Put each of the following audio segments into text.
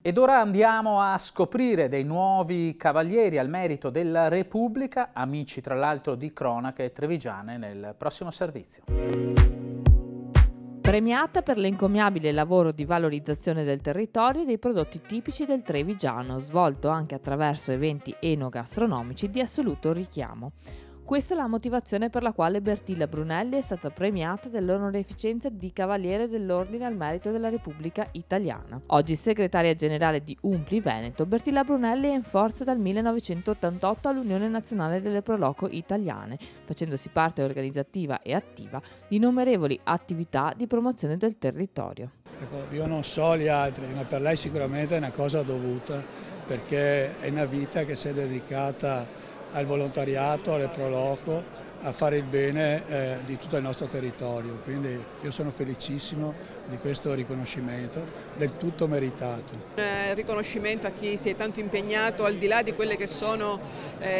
Ed ora andiamo a scoprire dei nuovi cavalieri al merito della Repubblica, amici tra l'altro di cronache trevigiane, nel prossimo servizio. Premiata per l'encomiabile lavoro di valorizzazione del territorio e dei prodotti tipici del trevigiano, svolto anche attraverso eventi enogastronomici di assoluto richiamo. Questa è la motivazione per la quale Bertilla Brunelli è stata premiata dell'onorificenza di Cavaliere dell'Ordine al Merito della Repubblica Italiana. Oggi segretaria generale di UNPLI Veneto, Bertilla Brunelli è in forza dal 1988 all'Unione Nazionale delle Proloco Italiane, facendosi parte organizzativa e attiva di innumerevoli attività di promozione del territorio. Ecco, io non so gli altri, ma per lei sicuramente è una cosa dovuta, perché è una vita che si è dedicata al volontariato, alle proloco, a fare il bene di tutto il nostro territorio. Quindi io sono felicissimo di questo riconoscimento, del tutto meritato. Riconoscimento a chi si è tanto impegnato al di là di quelle che sono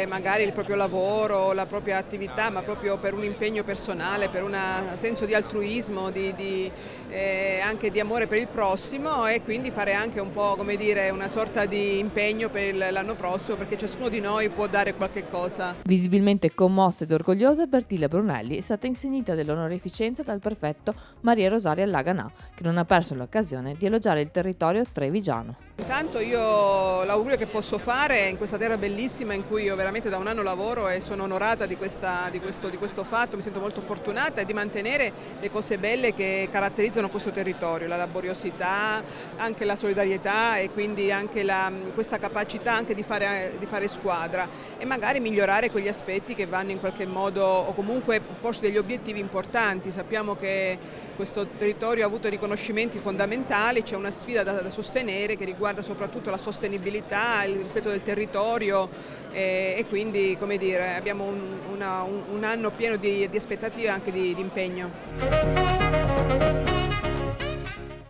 magari il proprio lavoro, la propria attività, ma proprio per un impegno personale, per un senso di altruismo, anche di amore per il prossimo, e quindi fare anche un po', come dire, una sorta di impegno per l'anno prossimo, perché ciascuno di noi può dare qualche cosa. Visibilmente commossa ed orgogliosa, Bertilla Brunelli è stata insignita dell'onorificenza dal prefetto Maria Rosaria Laganà, che non ha perso l'occasione di elogiare il territorio trevigiano. Intanto io l'augurio che posso fare in questa terra bellissima in cui io veramente da un anno lavoro e sono onorata di questo fatto, mi sento molto fortunata, è di mantenere le cose belle che caratterizzano questo territorio, la laboriosità, anche la solidarietà e quindi anche questa capacità anche di fare squadra e magari migliorare quegli aspetti che vanno in qualche modo o comunque porsi degli obiettivi importanti. Sappiamo che questo territorio ha avuto riconoscimenti fondamentali, c'è una sfida da sostenere che riguarda soprattutto la sostenibilità, il rispetto del territorio e quindi, come dire, abbiamo un anno pieno di aspettative e anche di impegno.